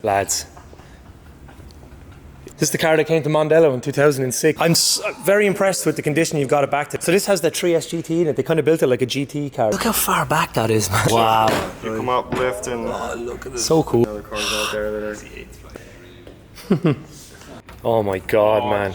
Lads, this is the car that came to Mondello in 2006. I'm very impressed with the condition you've got it back to. So this has the 3S GT in it. They kind of built it like a GT car. Look how far back that is, man. Wow. You come up, lift, and look at this. So cool. Other cars out there that are... Oh my God, man.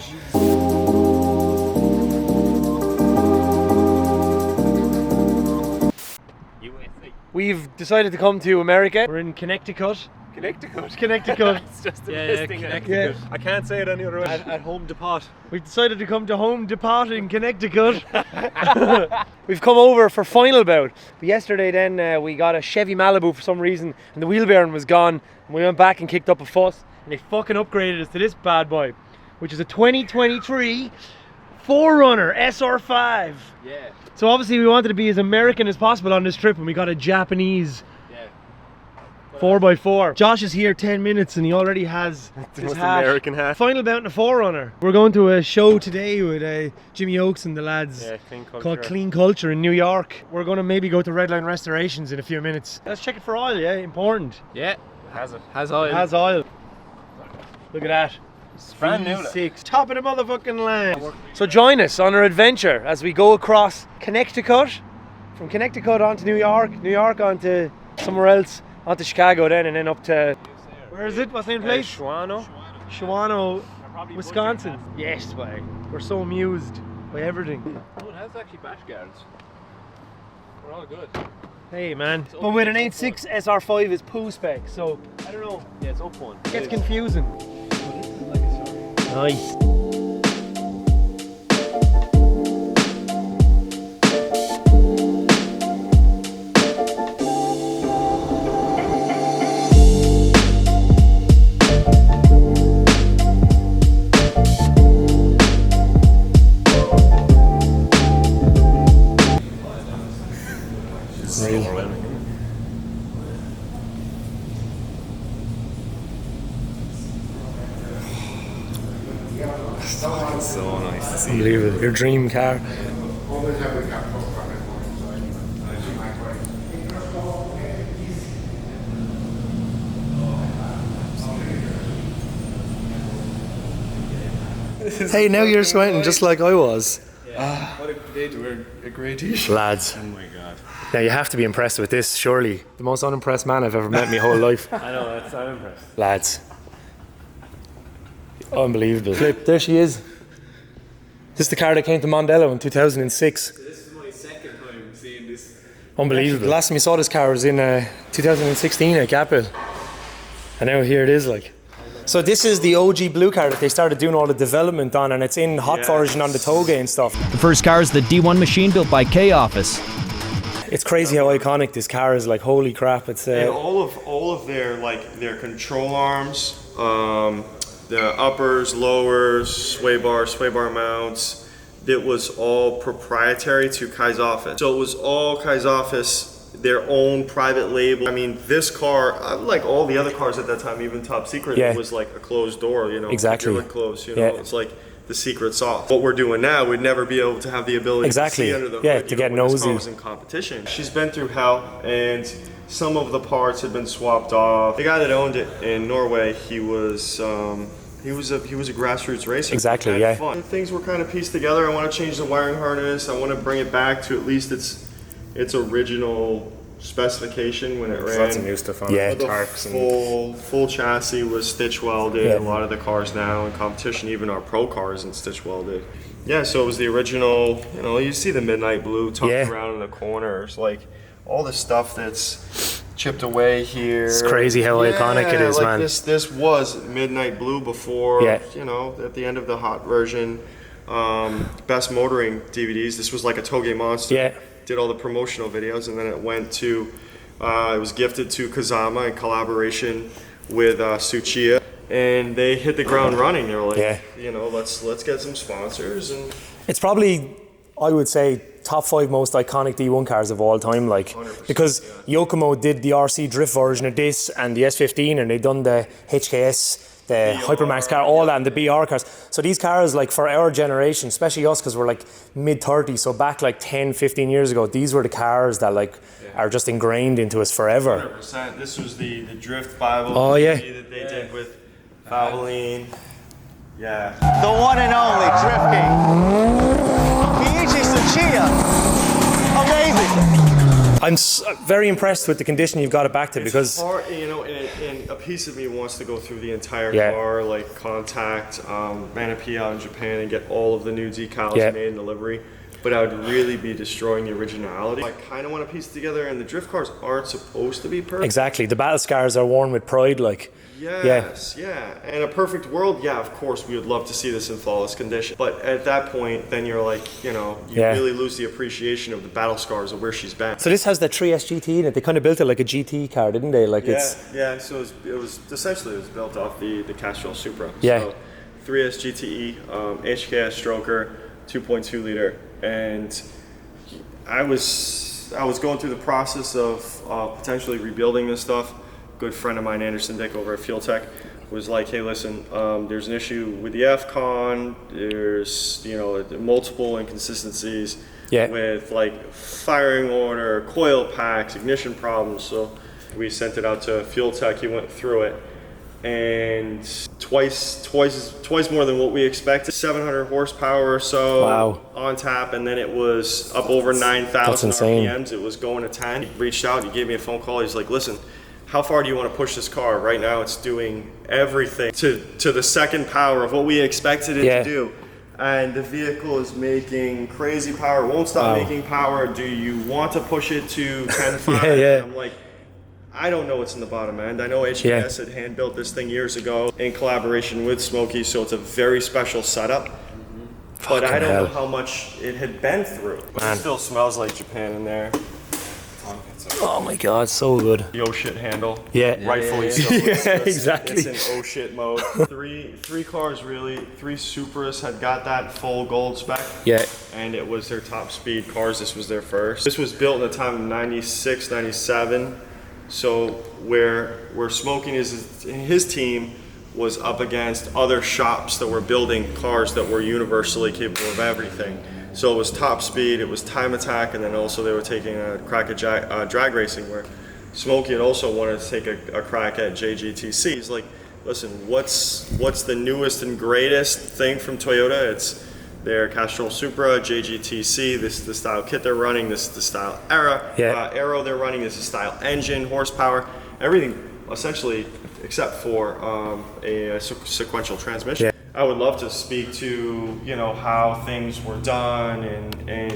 We've decided to come to America. We're in Connecticut. Connecticut. It's just Connecticut. Yeah. I can't say it any other way. At Home Depot. We've decided to come to Home Depot in Connecticut. We've come over for final bout. But yesterday then we got a Chevy Malibu for some reason and the wheel bearing was gone. And we went back and kicked up a fuss and they fucking upgraded us to this bad boy, which is a 2023 4Runner SR5. Yeah. So obviously we wanted to be as American as possible on this trip and we got a Japanese 4x4. Josh is here 10 minutes and he already has his hat. American hat. Final bout in a 4Runner. We're going to a show today with Jimmy Oakes and the lads called Clean Culture in New York. We're going to maybe go to Redline Restorations in a few minutes. Let's check it for oil, yeah? Important. Yeah. Has it. Has oil. It has oil. Look at that. It's brand new. V6. Top of the motherfucking line. So join us on our adventure as we go across Connecticut. From Connecticut on to New York. New York on to somewhere else. On to Chicago then and then up to... Where is it? What's the name of the place? Shawano, Wisconsin. Yes, boy. We're so amused by everything. Oh, it has actually bash guards. We're all good. Hey, man. But with an 8.6 SR5 is poo spec, so I don't know. Yeah, it's up one. It gets confusing. Nice. So nice to see. Unbelievable. Your dream car. Hey, now you're sweating just like I was. Yeah. What a day to wear a grey t-shirt. Lads. Oh my God. Now you have to be impressed with this, surely. The most unimpressed man I've ever met in my whole life. I know, I'm impressed. Lads. Unbelievable. Flip, there she is. This is the car that came to Mondello in 2006. This is my second time seeing this. Unbelievable. The last time we saw this car was in 2016 at Gapville. And now here it is, like. So this is the OG blue car that they started doing all the development on, and it's in hot version on the toge and stuff. The first car is the D1 machine built by Kei Office. It's crazy how iconic this car is, like, holy crap. It's and all of their control arms, the uppers, lowers, sway bar mounts, it was all proprietary to Kei's Office. So it was all Kei's Office, their own private label. I mean, this car, like all the other cars at that time, even Top Secret, it was like a closed door, you know. Exactly. You're closed, you know. It's like the secret sauce. What we're doing now, we'd never be able to have the ability to see under the hood, to get nosy. This car was in competition. She's been through hell, and some of the parts had been swapped off. The guy that owned it in Norway, he was a grassroots racer. Exactly, yeah. Fun. Things were kind of pieced together. I want to change the wiring harness. I want to bring it back to at least its original specification when it ran. Lots of new stuff on it. The full chassis was stitch welded. A lot of the cars now in competition, even our pro cars, and stitch welded. Yeah, so it was the original. You know, you see the midnight blue tucked around in the corners, like all the stuff that's chipped away here. It's crazy how iconic it is, man. This was midnight blue before, you know, at the end of the hot version. Best motoring DVDs. This was like a Toge monster. Yeah. Did all the promotional videos, and then it went to, it was gifted to Kazama in collaboration with Tsuchiya, and they hit the ground running. They were like, you know, let's get some sponsors, and it's probably, I would say, top 5 most iconic D1 cars of all time, like, because Yokomo did the RC drift version of this and the S15, and they done the HKS the Hypermax car, all that, and the BR cars. So these cars, like for our generation, especially us, because we're like mid-30s, so back like 10, 15 years ago, these were the cars that like are just ingrained into us forever. 100%. This was the Drift Bible yeah. that they did with Valvoline. Yeah. The one and only Drift King. Miichi Tsuchiya. Amazing. I'm very impressed with the condition you've got it back to, because hard, you know, and a piece of me wants to go through the entire car, like contact Manapia out in Japan and get all of the new decals made in the livery. But I would really be destroying the originality. I kind of want to piece it together, and the drift cars aren't supposed to be perfect. Exactly, the battle scars are worn with pride, like. Yes, yeah. In a perfect world, yeah, of course, we would love to see this in flawless condition. But at that point, then you're like, you know, you really lose the appreciation of the battle scars of where she's been. So this has the 3S GT in it. They kind of built it like a GT car, didn't they? Like yeah. So it was essentially built off the Castrol Supra. Yeah. So 3S GTE, HKS stroker, 2.2 liter, and I was going through the process of potentially rebuilding this stuff. Good friend of mine, Anderson Dick over at Fuel Tech, was like, hey, listen, there's an issue with the FCON. There's, you know, multiple inconsistencies with like firing order, coil packs, ignition problems. So we sent it out to Fuel Tech. He went through it, and twice more than what we expected. 700 horsepower or so on tap, and then it was up over 9,000 RPMs. It was going to 10. He reached out. He gave me a phone call. He's like, listen, how far do you want to push this car? Right now it's doing everything to the second power of what we expected it to do. And the vehicle is making crazy power, won't stop making power. Do you want to push it to 10.5? I'm like, I don't know what's in the bottom end. I know HKS had hand built this thing years ago in collaboration with Smokey, so it's a very special setup. But I don't know how much it had been through. It still smells like Japan in there. Oh my god, so good. The oh shit handle. Rightfully so. Exactly. It's in oh shit mode. Three cars really. 3 Supras had got that full gold spec. And it was their top speed cars. This was their first. This was built in the time of 96, 97. So where Smoking is, his team was up against other shops that were building cars that were universally capable of everything. So it was top speed, it was time attack, and then also they were taking a crack at drag racing, where Smokey had also wanted to take a crack at JGTC. He's like, listen, what's the newest and greatest thing from Toyota? It's their Castrol Supra, JGTC. This is the style kit they're running. This is the style aero they're running. This is style engine, horsepower, everything essentially except for a sequential transmission. I would love to speak to, you know, how things were done and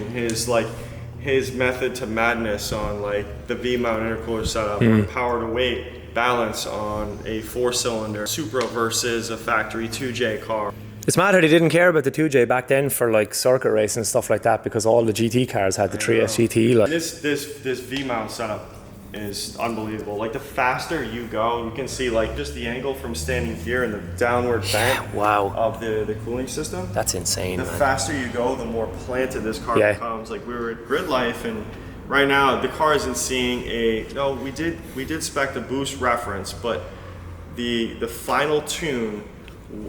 his method to madness on like the V-mount intercooler setup, power to weight balance on a 4-cylinder Supra versus a factory 2J car. It's mad how they didn't care about the 2J back then for like circuit racing and stuff like that, because all the GT cars had the 3S GT. Like. This V-mount setup is unbelievable. Like the faster you go, you can see like just the angle from standing here and the downward bend of the cooling system. That's insane. The faster you go, the more planted this car becomes. Like we were at Grid Life, and right now the car isn't seeing we did spec the boost reference, but the final tune,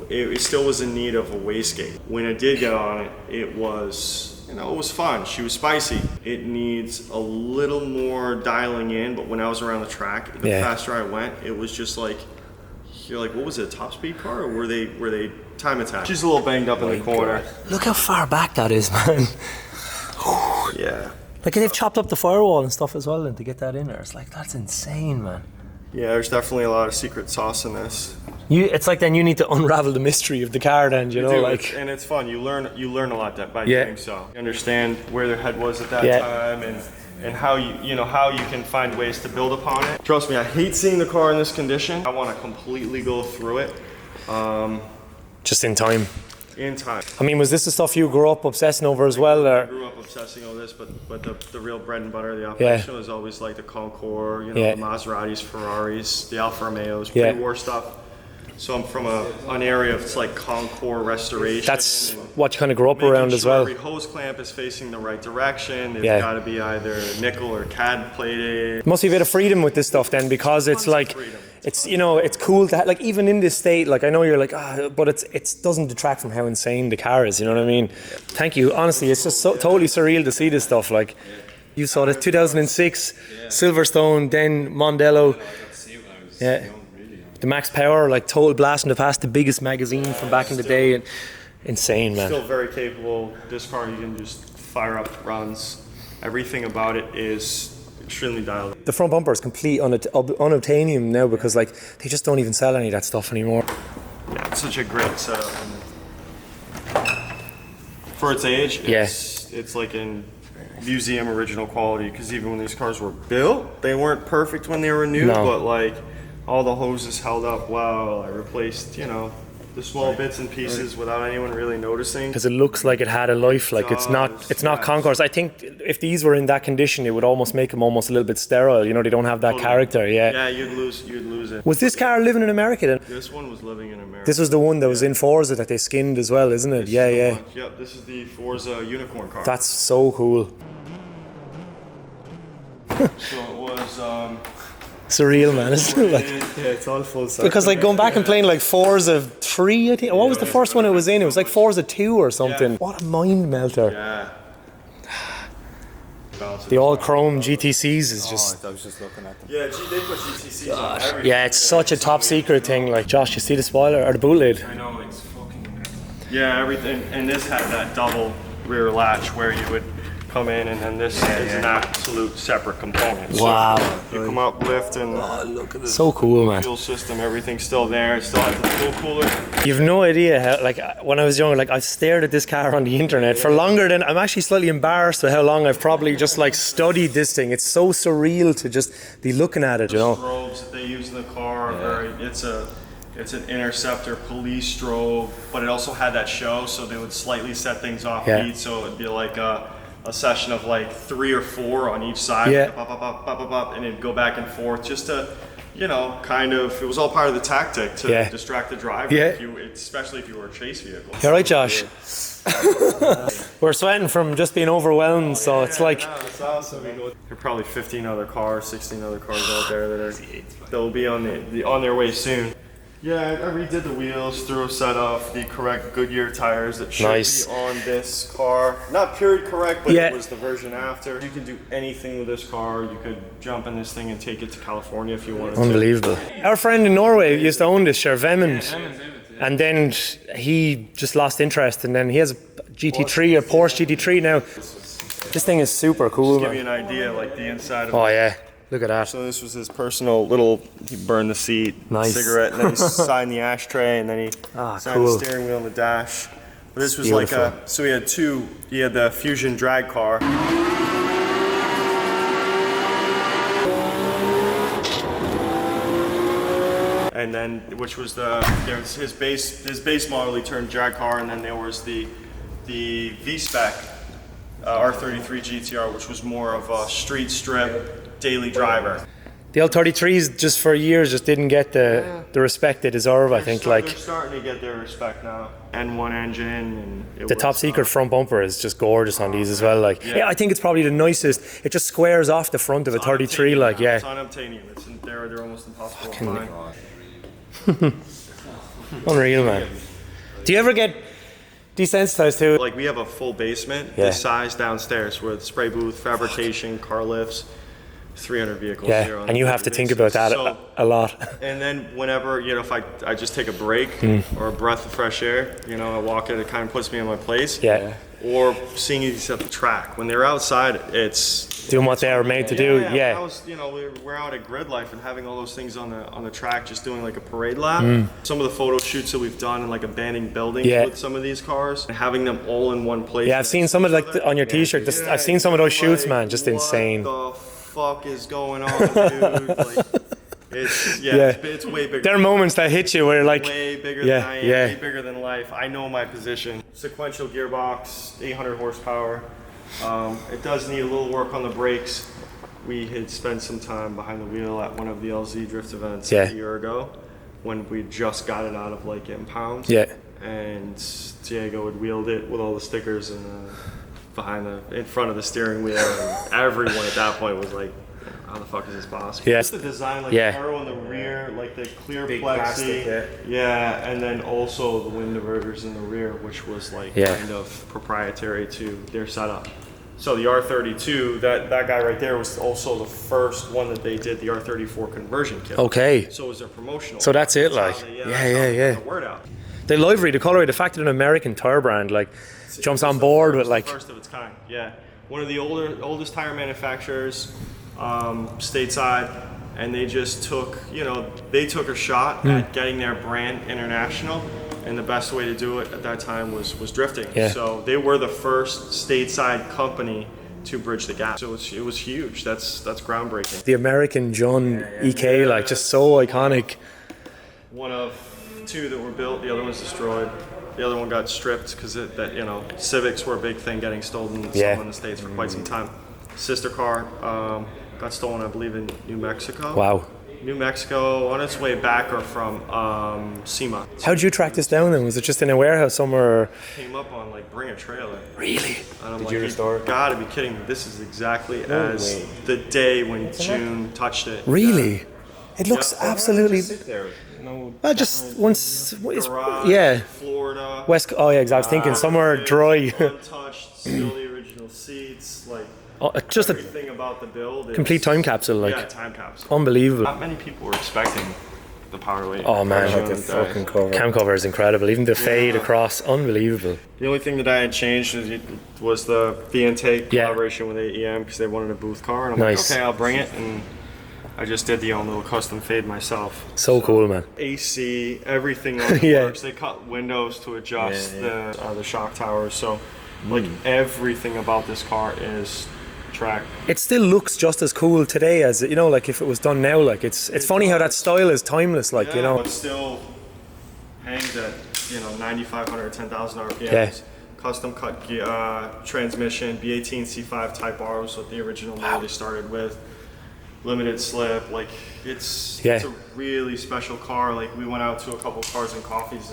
it still was in need of a wastegate. When it did get on it, it was, you know, it was fun. She was spicy. It needs a little more dialing in, but when I was around the track, the faster I went, it was just like, you're like, what was it, a top speed car, or were they time attack? She's a little banged up in the corner. Look how far back that is, man. Like they've chopped up the firewall and stuff as well, and to get that in there, it's like, that's insane, man. Yeah, there's definitely a lot of secret sauce in this. It's like then you need to unravel the mystery of the car, then you know, like. And it's fun. You learn a lot by doing so. You understand where their head was at that time, and how how you can find ways to build upon it. Trust me, I hate seeing the car in this condition. I want to completely go through it. Just in time. In time. I mean, was this the stuff you grew up obsessing over as well? Or? I grew up obsessing over this, but the real bread and butter of the operation was always like the Concorde, the Maseratis, Ferraris, the Alfa Romeos, pre-war stuff. So I'm from an area of like Concorde restoration. That's what you kind of grew up around as well. Every hose clamp is facing the right direction. It's got to be either nickel or CAD plated. Must be a bit of freedom with this stuff then, because it's like it's it's cool to like even in this state. Like I know you're like but it doesn't detract from how insane the car is. You know what I mean? Thank you. Honestly, it's just so totally surreal to see this stuff. Like you saw the 2006 Silverstone, then Mondello. Yeah. The max power, like total blast in the past, the biggest magazine from back in the day, and insane, man. Still very capable. This car, you can just fire up runs. Everything about it is extremely dialed. The front bumper is complete unobtainium now because like they just don't even sell any of that stuff anymore. Yeah, it's such a great setup. For its age, it's like in museum original quality. Because even when these cars were built, they weren't perfect when they were new, but like. All the hoses held up well. I replaced, the small bits and pieces without anyone really noticing. Because it looks like it had a life. Like it's not concourse. I think if these were in that condition, it would almost make them almost a little bit sterile. They don't have that character. Yeah. Yeah, you'd lose it. Was this car living in America then? This one was living in America. This was the one that was in Forza that they skinned as well, isn't it? Yeah. Yep, this is the Forza unicorn car. That's so cool. So it was. Surreal, man, isn't it? Like, yeah, it's all full cycle. Because like going back and playing like Forza 3, I think. What was the first one it was in? It was like Forza 2 or something. What a mind melter. Yeah. The all chrome GTCs is just. I was just looking at them. Yeah, they put GTCs on everything. Yeah, it's such a top secret thing. Like, Josh, you see the spoiler or the boot lid? I know, it's fucking. Yeah, everything. And this had that double rear latch where you would come in, and then this is an absolute separate component. Wow. So you come up, lift, and Look at this. So cool, man. fuel system, everything's still there. It still has the fuel cooler. You've no idea how, like, when I was younger, like, I've stared at this car on the internet for longer than, I'm actually slightly embarrassed with how long I've probably just, like, studied this thing. It's so surreal to just be looking at it, The strobes that they use in the car, it's an Interceptor police strobe, but it also had that show, so they would slightly set things off beat, so it'd be like a session of like 3 or 4 on each side, and it'd go back and forth just to, kind of, it was all part of the tactic to distract the driver, especially if you were a chase vehicle. You're right, Josh. We're sweating from just being overwhelmed, so it's like... It's awesome. There are probably 15 other cars, 16 other cars out there that'll be on their way soon. Yeah, I redid the wheels, threw a set of the correct Goodyear tires that should be on this car. Not period correct, but it was the version after. You can do anything with this car. You could jump in this thing and take it to California if you wanted to. Unbelievable. Our friend in Norway used to own this, Vemund. And then he just lost interest, and then he has a GT3, a Porsche GT3 now. This thing is super cool, Just give you an idea, like the inside of Look at that. So this was his personal little, he burned the seat, cigarette, and then he signed the ashtray, and then he signed the steering wheel and the dash. But this was beautiful. So he had the Fusion drag car. And then, which was there's his base model he turned drag car, and then there was the V-Spec R33 GTR, which was more of a street strip, daily driver. The L33s just for years just didn't get the respect they deserve, I think. They're starting to get their respect now. N1 engine, and the top secret front bumper is just gorgeous on these as well. Like, I think it's probably the nicest. It just squares off the front of a 33. Like, it's unobtainium. They're almost impossible to find. Unreal, man. Do you ever get desensitized to it? Like, we have a full basement, this size downstairs with spray booth, fabrication, car lifts. 300 vehicles here on and you have to think about that a lot. And then whenever, if I just take a break or a breath of fresh air, I walk in, it kind of puts me in my place. Or seeing these at the track. When they're outside, it's... Doing what they are made to do, I was, we're out at Grid Life and having all those things on the track, just doing like a parade lap. Some of the photo shoots that we've done in like abandoned buildings with some of these cars, and having them all in one place. Yeah, I've seen some of on your t-shirt, I've seen some of those shoots, man, just insane. What the fuck is going on, dude? Like, it's way bigger. There are moments that hit you where you're like, way bigger than I am, way bigger than life. I know my position. Sequential gearbox, 800 horsepower. It does need a little work on the brakes. We had spent some time behind the wheel at one of the LZ drift events a year ago when we just got it out of like impound. And Diego had wheeled it with all the stickers and in front of the steering wheel, and everyone at that point was like, how the fuck is this possible? Yeah. Just the design, like Yeah. the arrow in the rear, like the clear Big plexi. plastic, Yeah, and then also the wind diverters in the rear, which was like Yeah. kind of proprietary to their setup. So the R32, that guy right there was also the first one that they did the R34 conversion kit. Okay. So it was their promotional. So that's it, like. how they- Yeah, that's how they yeah. got the word out. The livery, the colorway, the fact that an American tire brand like jumps on board with like. The first of its kind, yeah. One of the oldest tire manufacturers, stateside, and they just took, they took a shot at getting their brand international, and the best way to do it at that time was drifting. Yeah. So they were the first stateside company to bridge the gap. So it was huge. That's groundbreaking. The American John EK, like just so iconic. One of two that were built, the other one's destroyed. The other one got stripped because Civics were a big thing, getting stolen in the States for quite some time. Sister car got stolen, I believe, in New Mexico. Wow. New Mexico, on its way back or from SEMA. How did you track this down then? Was it just in a warehouse somewhere? Came up on like bring a trailer. Really? And I'm Did like, you restore it? Gotta be kidding me. This is exactly No as way. the day when June touched it. Really? It looks Yeah. absolutely. Sit there. No. Well, just once. Garage, Yeah. Florida. West. Oh yeah, exactly. I was thinking somewhere dry. Untouched, still the original seats, like Just a everything about the build. complete time capsule, like Yeah, time capsule. unbelievable. Not many people were expecting the power weight. Oh man, Like the fucking cover. cam cover is incredible. Even the fade across, unbelievable. The only thing that I had changed was the intake Yeah. collaboration with AEM because they wanted a booth car, and I'm Nice. like, okay, I'll bring it, and I just did the own little custom fade myself. So cool, man. AC, everything on the Yeah. works. They cut windows to adjust the shock towers, so like everything about this car is track. It still looks just as cool today as like if it was done now. Like it's funny how that style is timeless. Like It still hangs at 9,500, 10,000 RPMs. Yeah. Custom cut transmission, B18 C5 Type R was what the original model they started with. Limited slip, like it's a really special car. Like we went out to a couple cars and coffees,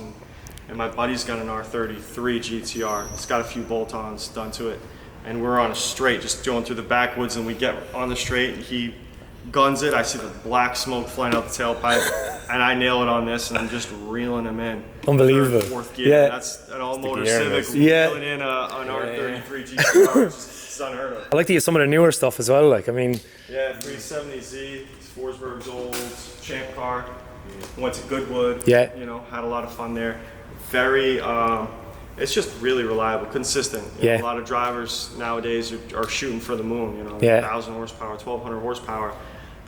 and my buddy's got an R33 GTR. It's got a few bolt-ons done to it, and we're on a straight, just going through the backwoods, and we get on the straight, and he guns it. I see the black smoke flying out the tailpipe, and I nail it on this, and I'm just reeling him in. Unbelievable. Third, fourth gear. Yeah. That's an all-motor gear, Civic yeah. reeling in an R33 GTR. It's unheard of. I like to use some of the newer stuff as well. Like I mean, Yeah, 370Z, it's Forsberg's old champ car. Went to Goodwood. Yeah. Had a lot of fun there. Very, it's just really reliable, consistent. Yeah. A lot of drivers nowadays are shooting for the moon. 1,000 horsepower, 1,200 horsepower,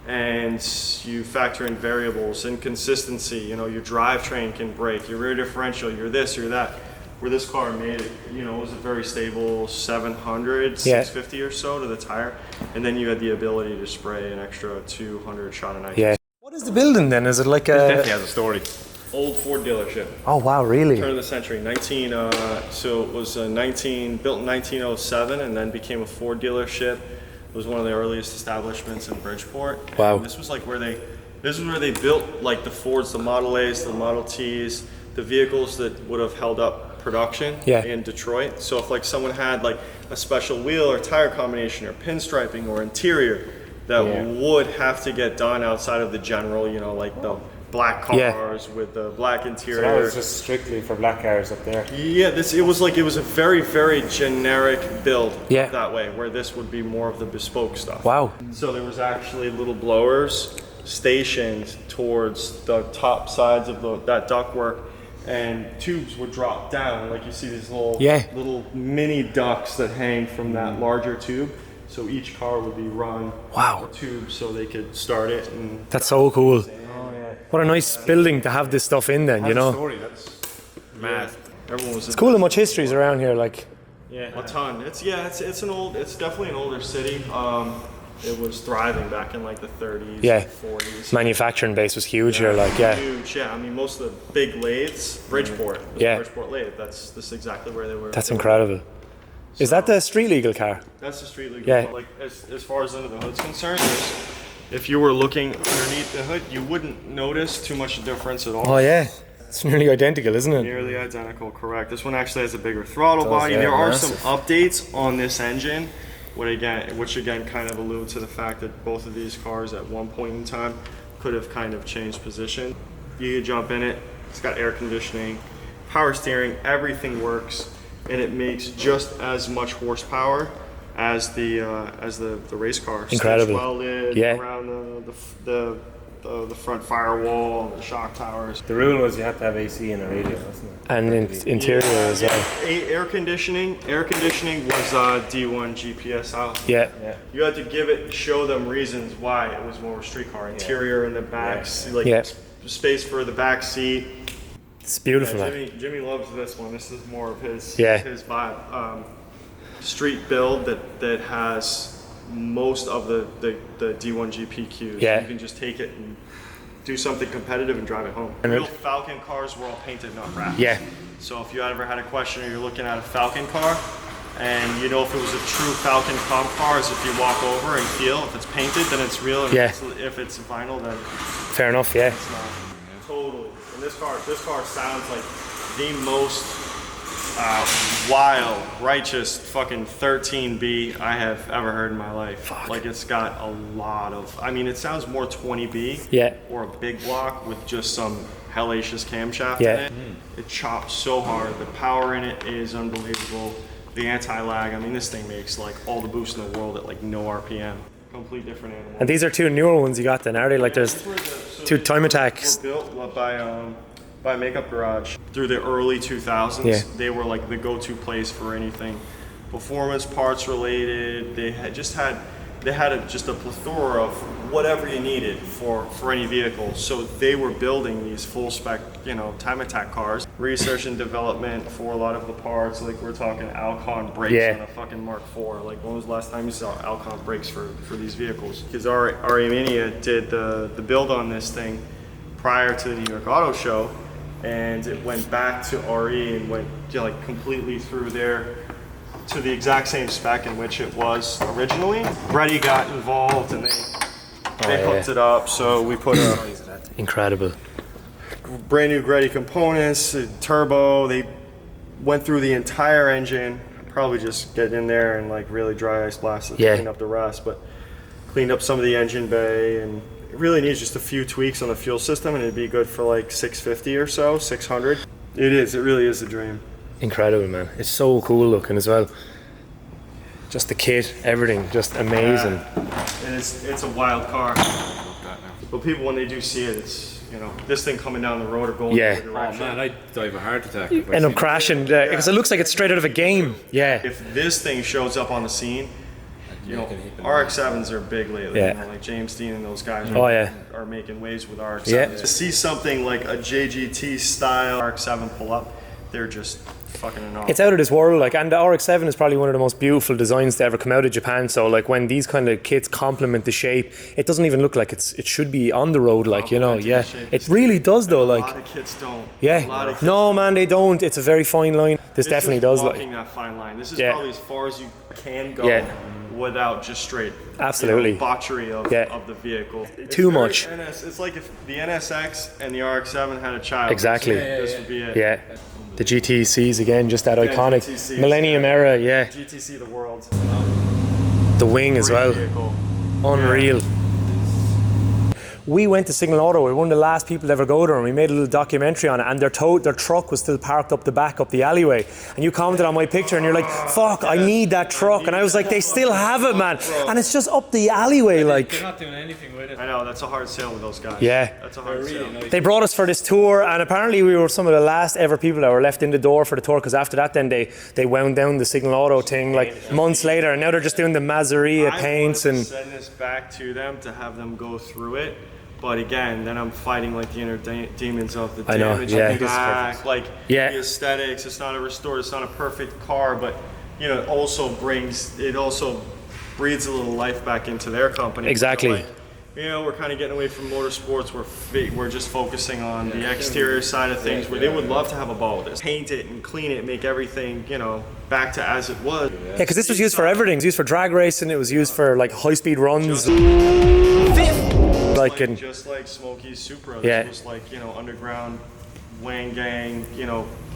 and you factor in variables, inconsistency. Your drivetrain can break, your rear differential, you're this, you're that. Where this car made it, it was a very stable 700, 650 or so to the tire, and then you had the ability to spray an extra 200 shot a night. yeah. What is the building then? Is it like a? Definitely has a story. Old Ford dealership, Oh wow, really? turn of the century, so it was built in 1907, and then became a Ford dealership. It was one of the earliest establishments in Bridgeport. And Wow. this was where they built like the Fords, the Model A's, the Model T's, the vehicles that would have held up production in Detroit. So if like someone had like a special wheel or tire combination or pinstriping or interior that would have to get done outside of the general, like the black cars with the black interior. So that was just strictly for black cars up there. Yeah, it was a very, very generic build Yeah. that way, where this would be more of the bespoke stuff. Wow. So there was actually little blowers stationed towards the top sides of that ductwork, and tubes would drop down, like you see these little mini ducts that hang from that larger tube. So each car would be run Wow. a tube so they could start it. And That's so cool. Oh yeah. What a nice building to have this stuff in then. Has a story. That's mad. everyone was It's cool how much history's around here. Like a ton. It's definitely an older city. It was thriving back in like the 30s, Yeah. 40s. manufacturing base was huge here. Like Huge, yeah. I mean, most of the big lathes, Bridgeport. Yeah. Bridgeport lathe. That's exactly where they were. that's incredible. Is that the street legal car? That's the street legal. Yeah. Like as far as under the hood's concerned, if you were looking underneath the hood, you wouldn't notice too much difference at all. Oh yeah, it's nearly identical, isn't it? Nearly identical, correct. This one actually has a bigger throttle body. yeah, There are massive. some updates on this engine which again kind of alludes to the fact that both of these cars at one point in time could have kind of changed position. You could jump in it, it's got air conditioning, power steering, everything works, and it makes just as much horsepower as the race car. Incredible. Welded around the front firewall, the shock towers. The rule was you had to have AC in a radio, wasn't it? And interior as well. Air conditioning was D1 GPS out. Yeah. You had to show them reasons why it was more of a street car. Interior in the back, space for the back seat. It's beautiful, man. Jimmy loves this one. This is more of his vibe. Street build that has most of the D1 GPQs. Yeah. You can just take it and do something competitive and drive it home. Real Falcon cars were all painted, not wrapped. Yeah. So if you ever had a question or you're looking at a Falcon car, and you know if it was a true Falcon comp car is if you walk over and feel if it's painted, then it's real. And if it's vinyl, then fair enough. Yeah. It's not. Totally. And this car sounds like the most wild, righteous fucking 13B I have ever heard in my life. Fuck. Like it's got a lot of, I mean, it sounds more 20B or a big block with just some hellacious camshaft in it. It chops so hard. The power in it is unbelievable. The anti-lag, I mean, this thing makes like all the boost in the world at like no RPM. Complete different animal. And these are two newer ones you got then, are they? Like there's two time attacks. Were built by Makeup Garage through the early 2000s. Yeah. They were like the go-to place for anything performance parts related. They had just a plethora of whatever you needed for any vehicle. So they were building these full spec, time attack cars. Research and development for a lot of the parts. Like we're talking Alcon brakes on a fucking Mark IV. Like when was the last time you saw Alcon brakes for these vehicles? Because Armenia did the build on this thing prior to the New York Auto Show. And it went back to RE and went completely through there to the exact same spec in which it was originally. Reddy got involved and they hooked it up, so we put incredible brand new Reddy components, turbo. They went through the entire engine, probably just get in there and really dry ice blast it to clean up the rust, but cleaned up some of the engine bay, and it really needs just a few tweaks on the fuel system and it'd be good for 650 or so, 600. It really is a dream. Incredible, man. It's so cool looking as well. Just the kit, everything, just amazing. And it's a wild car. But people, when they do see it, it's this thing coming down the road or going the other direction. Oh man, I'd die of a heart attack. End up crashing because it looks like it's straight out of a game. Yeah. If this thing shows up on the scene, RX-7s are big lately. Like James Dean and those guys are making waves with RX-7s. To see something like a JGT style RX-7 pull up, they're just fucking enormous. It's out of this world, and the RX-7 is probably one of the most beautiful designs to ever come out of Japan. So when these kind of kits complement the shape, it doesn't even look like it should be on the road. It really does though. A lot of kits don't. No man, they don't. It's a very fine line. This definitely does. Walking that fine line. This is probably as far as you can go without just straight botchery of the vehicle. Too much. It's like if the NSX and the RX-7 had a child. Exactly. This would be it. The GTCs again, just that iconic GTCs, Millennium era, GTC the world. The wing as well. Vehicle. Unreal. We went to Signal Auto. We were one of the last people to ever go there, and we made a little documentary on it. And their truck was still parked up the back, up the alleyway. And you commented on my picture, and you're like, "Fuck, I need that truck." And I was like, "They still have it, man." And it's just up the alleyway, They're not doing anything with it. I know, that's a hard sale with those guys. Yeah. That's a hard sale. Nice. They brought us for this tour, and apparently we were some of the last ever people that were left in the door for the tour, because after that then they wound down the Signal Auto thing months later, and now they're just doing the Mazzeria paints and send this back to them to have them go through it. But again, then I'm fighting the inner demons of the damage in the back, the aesthetics. It's not a restored, it's not a perfect car, but it also breathes a little life back into their company. Exactly. We're kind of getting away from motorsports. We're just focusing on the exterior side of things, where they would love to have a ball with this, paint it and clean it, make everything back to as it was. Yeah, because this was used for everything. It was used for drag racing. It was used for high-speed runs. Just like Smokey's Supra. This was underground Wang Gang,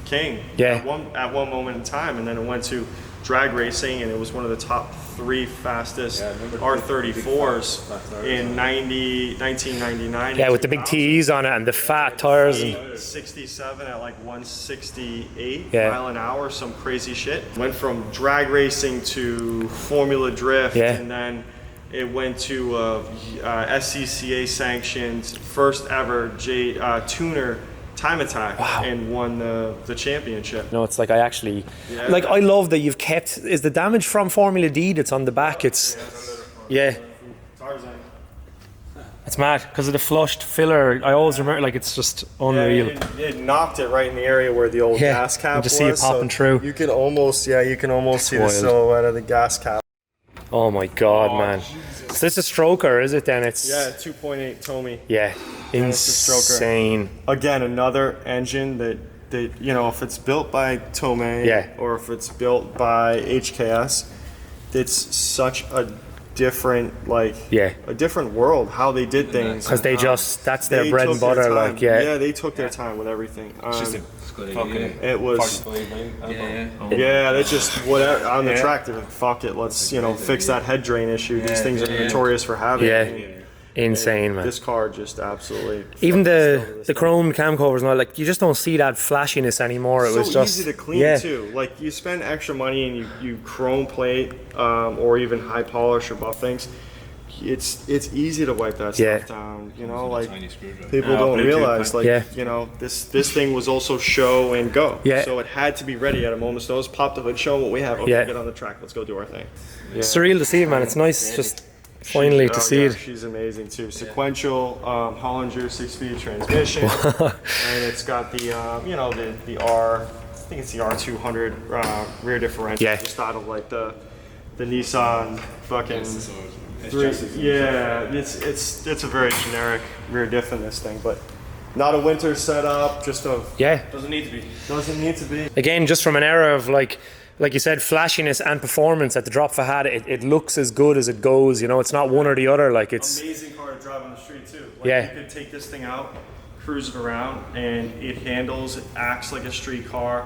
king. Yeah. At one moment in time, and then it went to drag racing, and it was one of the top 3 fastest R34s in 1999. Yeah, with the big T's on it and the fat tires. And 67 at like 168 Yeah. mile an hour, some crazy shit. Went from drag racing to Formula Drift, Yeah. and then it went to SCCA sanctioned first ever tuner time attack, and won the championship. no, it's like I actually, like I love that you've kept, is the damage from Formula D that's on the back, it's, yeah. Tarzan. It's mad, because of the flushed filler, I always remember, like it's just unreal. It knocked it right in the area where the old Yeah, gas cap you was. just see it popping through. You can almost, see the wild. silhouette of the gas cap. Oh my God, man. Is this a stroker, is it then? It's, Yeah, 2.8 Tomy. yeah, it's a stroker. insane. Again, another engine that you know, if it's built by Tomei, Yeah. or if it's built by HKS, it's such a different, like, Yeah. a different world how they did things. Because they just, that's their They bread and took their butter, time. like, yeah. Yeah, they took their time with everything. Fucking It was, yeah. they just, whatever, on the track, they're like, fuck it, let's, you know, fix that head drain issue. These things are notorious for having. Yeah. Insane, man. This car just absolutely. Even the chrome cam covers and all, like you just don't see that flashiness anymore. It So was just easy to clean yeah. too. Like you spend extra money and you chrome plate or even high polish or buff things. It's easy to wipe that Yeah. stuff down. You know, like people don't realize, like, Yeah. you know, this thing was also show and go. Yeah. So it had to be ready at a moment's notice. Pop the hood, show them what we have. Okay, Yeah. get on the track. Let's go do our thing. It's surreal to see, man. It's nice just finally to see it. She's amazing too. Sequential Hollinger 6-speed transmission, and it's got the you know, the R. I think it's the R200 rear differential. Yeah. Just out of like the Nissan fucking. It's a very generic rear diff in this thing, but not a winter setup. Just a Yeah. doesn't need to be. Doesn't need to be. Again, just from an era of like you said, flashiness and performance at the drop of a hat, it looks as good as it goes. You know, it's not one or the other. Like it's Amazing car to drive on the street too. Like Yeah. you could take this thing out, cruise it around, and it handles, it acts like a street car.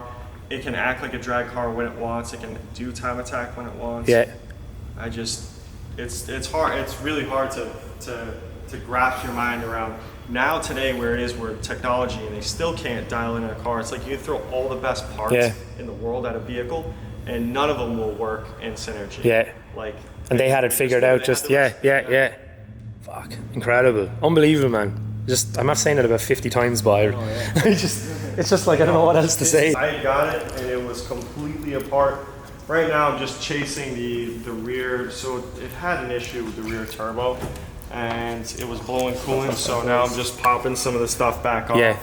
It can act like a drag car when it wants. It can do time attack when it wants. yeah, It's hard. It's really hard to grasp your mind around now today where it is, where technology, and they still can't dial in a car. It's like you can throw all the best parts Yeah. in the world at a vehicle, and none of them will work in synergy. Yeah. Like. and they had it figured out. Just yeah. Fuck, incredible, unbelievable, man. Just I'm not saying it about 50 times, but it's just like I don't know what else to say. I got it, and it was completely apart. Right now, I'm just chasing the rear. So it had an issue with the rear turbo, and it was blowing coolant. So now I'm just popping some of the stuff back off. Yeah.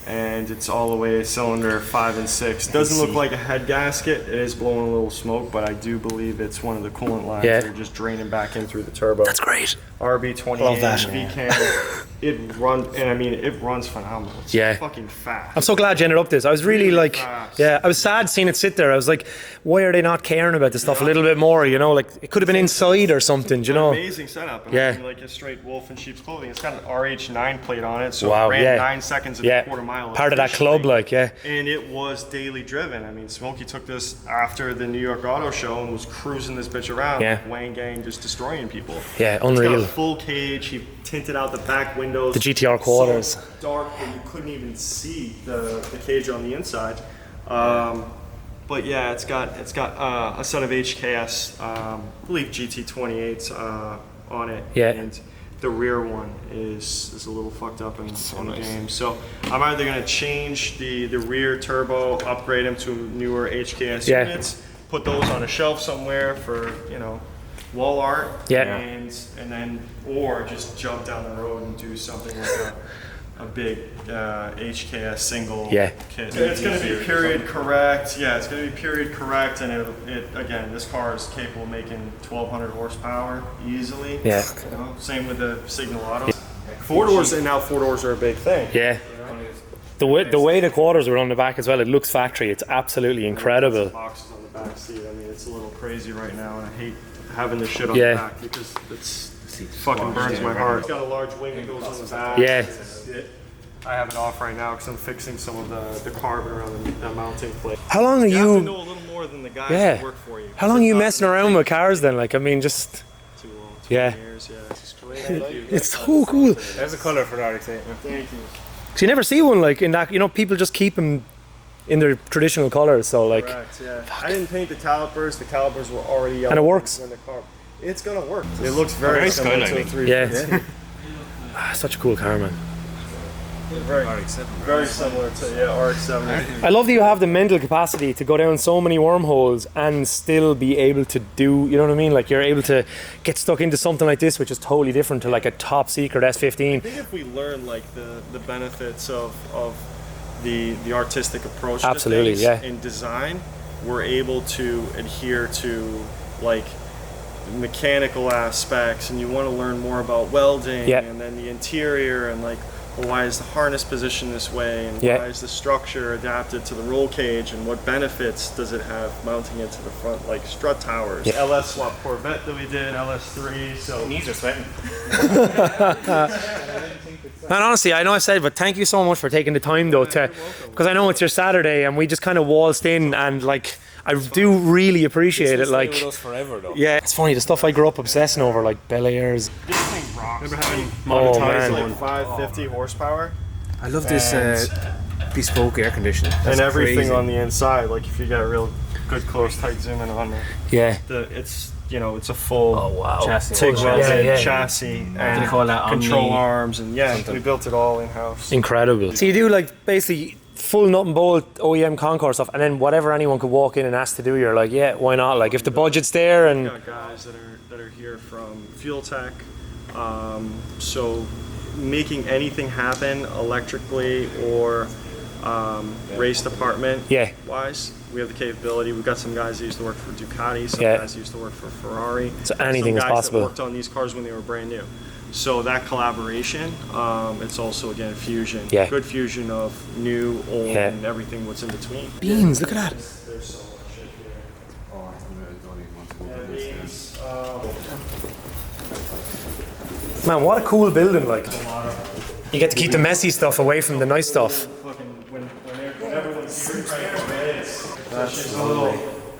And it's all the way cylinder 5 and 6. Doesn't look like a head gasket. It is blowing a little smoke, but I do believe it's one of the coolant lines. Yeah. They're just draining back in through the turbo. That's great. RB28 Love that. V-cam. It runs, and I mean, it runs phenomenal. It's Yeah. fucking fast. I'm so glad you ended up this. I was really like, fast. yeah, I was sad seeing it sit there. I was like, why are they not caring about this stuff a little bit more? You know, like it could have been inside or something. Do you know? Amazing setup. And Yeah. I mean, like a straight wolf in sheep's clothing. It's got an RH9 plate on it, so Wow, it ran yeah. 9 seconds at Yeah, a quarter mile. part of that club, like yeah. And it was daily driven. I mean, Smokey took this after the New York Auto Show and was cruising this bitch around, Yeah. Wang Gang, just destroying people. Yeah, It's got unreal. a full cage. He tinted out the back windows. The GTR quarters. So dark that you couldn't even see the cage on the inside. But yeah, it's got a set of HKS, I believe GT28s on it. Yeah. And the rear one is a little fucked up in the game. So I'm either gonna change the rear turbo, upgrade them to newer HKS Yeah. units, put those on a shelf somewhere for, you know, wall art, Yeah. and then, or just jump down the road and do something like a big HKS single Yeah. kit. It's going to be period correct. Yeah, it's going to be period correct, and it again, this car is capable of making 1,200 horsepower easily. Yeah. You know, same with the Signal Autos. 4-doors, and now 4-doors are a big thing. Yeah. The way the quarters are on the back as well, it looks factory. It's absolutely incredible. Boxes on the back seat. I mean, it's a little crazy right now, and I hate having this shit on Yeah. the back because it fucking burns my heart. It's got a large wing that goes on the back. Yeah. I have it off right now because I'm fixing some of the carbon around the mounting plate. How long are You have you? to know a little more than the guys Yeah. that work for you. How long are you messing around with cars then? Like, I mean, just Too long. yeah. Years, yeah. Thank you. It's so cool. There's a colour for that excitement. Thank you. So you never see one like in that. You know, people just keep them in their traditional colors. So like, Correct, yeah. I didn't paint the calipers. The calipers were already yellow. And it works. When the car, it's gonna work. It looks very Very similar to a skylining. 350. yeah. Ah, such a cool car, man. Very similar to RX-7. I love that you have the mental capacity to go down so many wormholes and still be able to do, you know what I mean? Like you're able to get stuck into something like this, which is totally different to like a top secret S15. I think if we learn like the benefits of the artistic approach Absolutely, to things yeah. in design, we're able to adhere to like mechanical aspects, and you want to learn more about welding Yeah. and then the interior and like, well, why is the harness positioned this way, and Yeah. why is the structure adapted to the roll cage, and what benefits does it have mounting it to the front, like strut towers. Yeah. LS swap Corvette that we did, LS3, so Knees are sweating. Man, honestly, I know I said, but thank you so much for taking the time though to, because I know it's your Saturday and we just kind of waltzed in and like, I do really appreciate it. Like, with us forever though. yeah, it's funny, the stuff I grew up obsessing over, like Bel Airs. this thing rocks. Remember having Oh, It's man. like 550 horsepower. I love this bespoke air conditioning. And everything on the inside, like if you get a real good close tight zoom in on it, Yeah. it's it's a full chassis. TIG welded yeah. chassis and you call that control Omni arms, and yeah, something? we built it all in house. Incredible. So you do like basically full nut and bolt OEM Concours stuff, and then whatever anyone could walk in and ask to do, you're like, yeah, why not? Like if the budget's there and Got guys that are here from Fuel Tech, so making anything happen electrically or race department Yeah. wise, we have the capability. We've got some guys that used to work for Ducati, some Yeah. guys that used to work for Ferrari. So anything some is guys possible. That worked on these cars when they were brand new. So that collaboration, it's also again fusion. Yeah. Good fusion of new, old, Yeah. and everything what's in between. beans, look at that. There's so much shit here. Yeah, beans, Man, what a cool building, like. You get to keep the messy stuff away from the nice stuff. when everyone's it's a little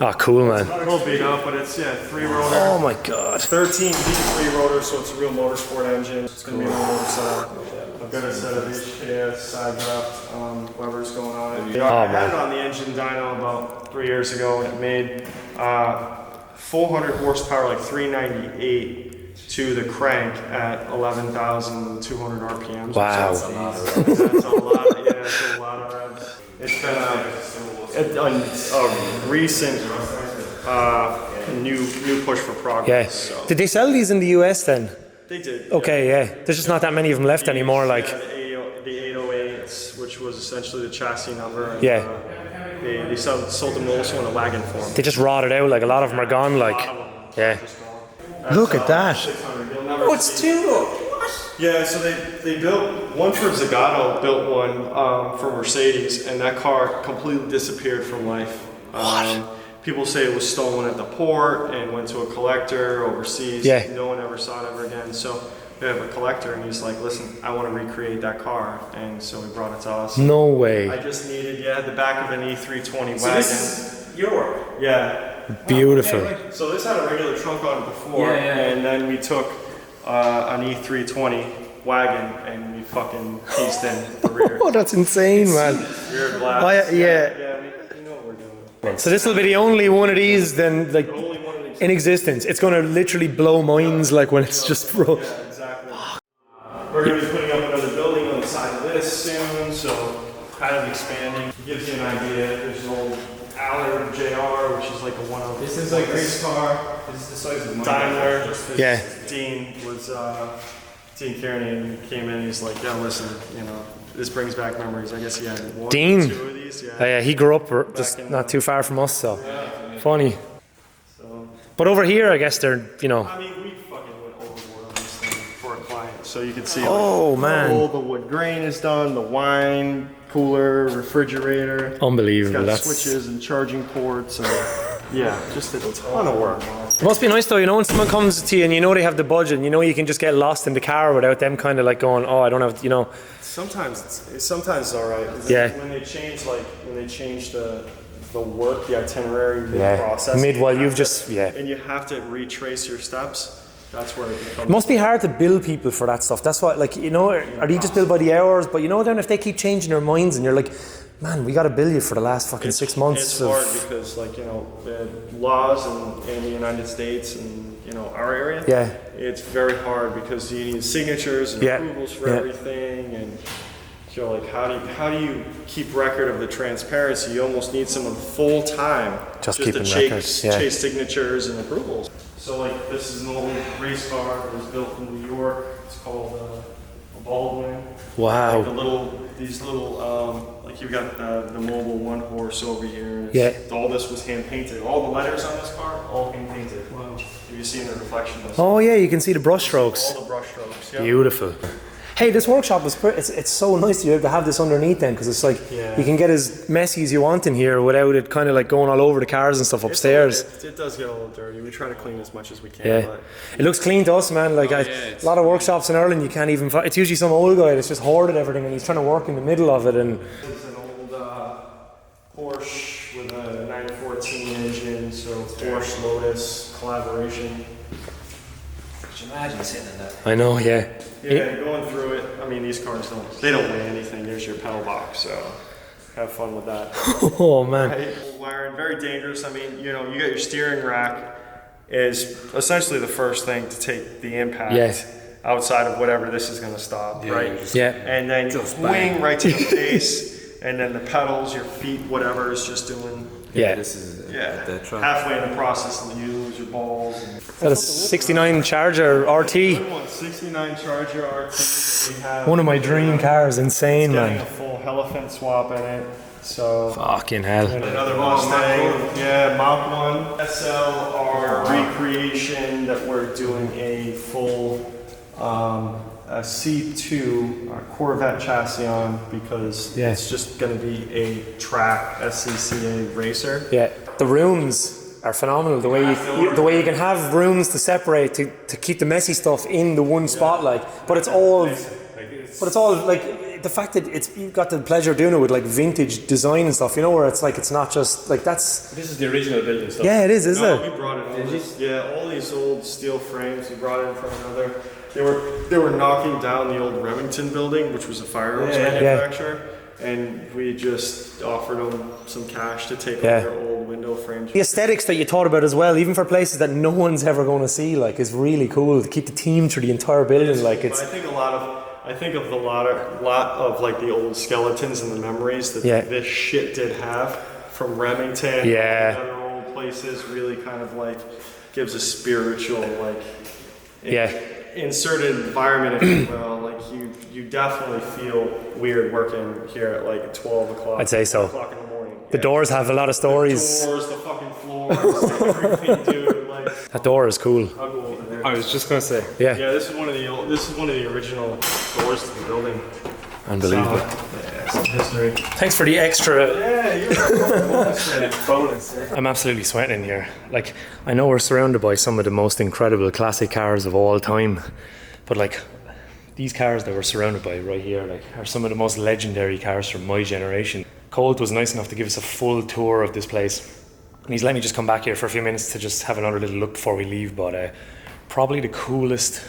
Oh, cool, man. beat up, but it's 3-rotor. Oh my God. 13 V3 rotor, so it's a real motorsport engine. It's going to be a real motor setup. I've got a set of HKS side draft Webers going on it. I had it on the engine dyno about 3 years ago, and it made 400 horsepower, like 398 to the crank at 11,200 RPMs. Wow. That's a lot of revs. It's been a recent new push for progress. Yeah. So. Did they sell these in the US then? They did. Okay, yeah. There's just not that many of them left anymore. Like, The 808s, which was essentially the chassis number. And, Yeah. They sold them also in a wagon form. they just rotted out. Like, a lot of them are gone. Like, yeah. Look at that. Oh, it's two. Yeah, so they built one for Zagato, built one for Mercedes, and that car completely disappeared from life. People say it was stolen at the port and went to a collector overseas. Yeah. No one ever saw it ever again. So we have a collector, and he's like, "Listen, I want to recreate that car," and so he brought it to us. No I way. just needed the back of an E320 So wagon. this is your work. Yeah. Beautiful. So this had a regular trunk on it before, Yeah. and then we took an E320 wagon and we fucking pieced in the rear. Oh, that's insane, man. Rear glass. Oh, yeah. We know what we're doing. So this will be the only one of these then, like, Only one of these. in existence. It's going to literally blow minds, like, when it's just Yeah, exactly. We're going to be putting up another building on the side of this soon, so kind of expanding. It gives you an idea. There's an old Allard JR, which is like a 108. This is like race car. This is the size of my Daimler. Yeah. Dean was Dean Kearney came in. He's like, "Yeah, listen, this brings back memories." I guess he had one, Dean. 2 of these. Yeah. Yeah, he grew up just not too far from us, so funny. So, But over here, I guess they're, I mean, we fucking went overboard on this thing for a client. So you can see. Oh, like, man. all the wood grain is done. The wine cooler, refrigerator. unbelievable. It's got That's. switches and charging ports and just a ton of work. It must be nice though, when someone comes to you and they have the budget and you can just get lost in the car without them kind of like going, oh, I don't have, Sometimes it's all right. Yeah. When they change the work, the itinerary, the process. While you've just and you have to retrace your steps. That's where it becomes. It must be hard to bill people for that stuff. That's why, like, you know, are they just billed by the hours? But you know, then if they keep changing their minds, and you're like, man, we got to bill you for the last fucking 6 months. It's hard because, like, you know, the laws in the United States and, you know, our area. Yeah. It's very hard because you need signatures and approvals for everything, and you know, like, how do you keep record of the transparency? You almost need someone full time just to chase signatures and approvals. So, like, this is an old race car that was built in New York. It's called a Baldwin. Wow. Like these little, like, you've got the mobile one horse over here. All this was hand painted. All the letters on this car, all hand painted. Wow. Have you seen the reflection? Oh yeah, you can see the brush strokes. All the brush strokes. Yeah. Beautiful. Hey, this workshop is it's so nice to be able to have this underneath then, because it's like you can get as messy as you want in here without it kind of like going all over the cars and stuff upstairs. It does get a little dirty. We try to clean as much as we can. Yeah, but it looks clean to us, man. Like a lot of workshops in Ireland, you can't even. It's usually some old guy that's just hoarded everything and he's trying to work in the middle of it. And it's an old Porsche with a 914 engine, so Porsche Lotus collaboration. Could you imagine sitting in that? I know, yeah. Yeah, going through it. I mean, these cars don't weigh anything. There's your pedal box, so have fun with that. Oh man. Right? Wiring, very dangerous. I mean, you know, you got your steering rack is essentially the first thing to take the impact outside of whatever this is going to stop, right? Yeah. And then wing right to the face, and then the pedals, your feet, whatever is just doing. Yeah. This is the truck. Halfway in the process, and you lose your balls. And Got a 69 Charger RT. good one, 69 Charger RT that we have. One of my dream cars. Insane, Getting a man. full Elephant swap in it. So Fucking hell. another Mustang, Mach 1 SLR recreation that we're doing a full a C2 Corvette chassis on, because it's just going to be a track SCCA racer. Yeah, the rooms are phenomenal. The way you can have rooms to separate to keep the messy stuff in the one spot, like. But it's all like the fact that you've got the pleasure of doing it with like vintage design and stuff. You know, where it's like it's not just like that's. This is the original building stuff. Yeah, it is, isn't it? We brought in all these old steel frames. We brought in from another. They were knocking down the old Remington building, which was a firearms manufacturer, and we just offered them some cash to take over their old window frames. The aesthetics that you thought about as well, even for places that no one's ever going to see, like, is really cool to keep the theme through the entire building. Like, it's. I think a lot of like the old skeletons and the memories that this shit did have from Remington and other old places really kind of like gives a spiritual like inserted environment, if you will. Like you definitely feel weird working here at like 12 o'clock. I'd say so. 12 o'clock in the morning. The doors have a lot of stories. The doors, the fucking floors, everything, dude. Like, that door is cool. I'll go over there. I was just gonna say. Yeah. Yeah, this is one of the original doors to the building. Unbelievable. Some history. Thanks for the extra. Yeah, you're bonus. I'm absolutely sweating in here. Like, I know we're surrounded by some of the most incredible classic cars of all time, but like these cars that we're surrounded by right here, like, are some of the most legendary cars from my generation. Colt was nice enough to give us a full tour of this place, and he's let me just come back here for a few minutes to just have another little look before we leave. But probably the coolest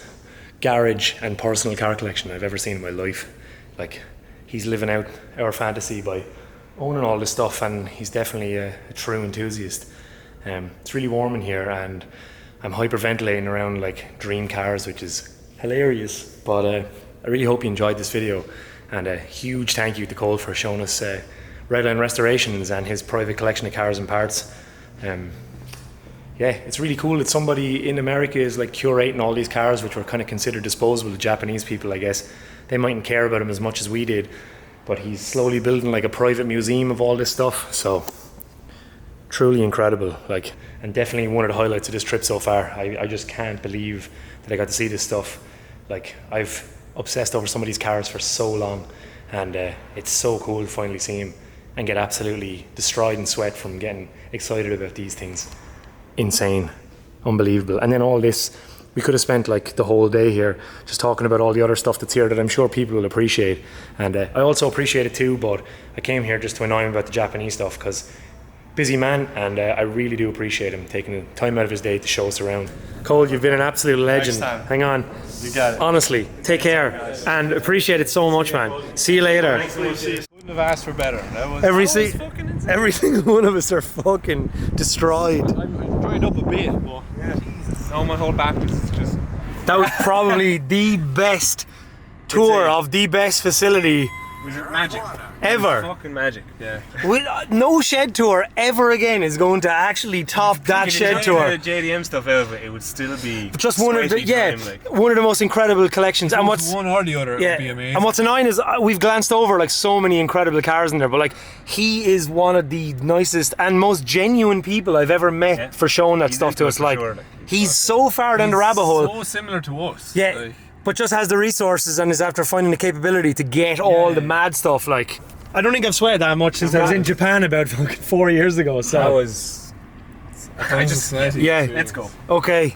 garage and personal car collection I've ever seen in my life. Like, he's living out our fantasy by owning all this stuff, and he's definitely a true enthusiast. It's really warm in here, and I'm hyperventilating around like dream cars, which is hilarious. But I really hope you enjoyed this video, and a huge thank you to Cole for showing us Redline Restorations and his private collection of cars and parts. It's really cool that somebody in America is like curating all these cars, which were kind of considered disposable to Japanese people, I guess. They mightn't care about them as much as we did, but he's slowly building like a private museum of all this stuff. So truly incredible, like, and definitely one of the highlights of this trip so far. I just can't believe that I got to see this stuff. Like, I've obsessed over some of these cars for so long, and it's so cool to finally see him and get absolutely destroyed in sweat from getting excited about these things. Insane, unbelievable. And then all this we could have spent like the whole day here just talking about all the other stuff that's here that I'm sure people will appreciate. And I also appreciate it too, but I came here just to annoy him about the Japanese stuff because busy man, and I really do appreciate him taking the time out of his day to show us around. Cole, you've been an absolute legend. Hang on. You got it. Honestly, take care and appreciate it so much, man. See you later. Couldn't have asked for better. That was Every single one of us are fucking destroyed. I'm dried up a bit, but now my whole back is just. That was probably the best tour of the best facility Was it magic? ever. Fucking magic, yeah. No shed tour ever again is going to actually top that shed tour. The JDM stuff out of it, it would still be Just one of the time, like. one of the most incredible collections. And what's one or the other, it would be amazing. and what's annoying is we've glanced over like so many incredible cars in there, but like he is one of the nicest and most genuine people I've ever met for showing that He's stuff to into it us. for Like sure, like. he's so far down the rabbit hole. So similar to us. Yeah, like, but just has the resources and is after finding the capability to get all the mad stuff. Like, I don't think I've sweated that much since I was in Japan about fucking 4 years ago. So That was. I just yeah. Let's go. Okay.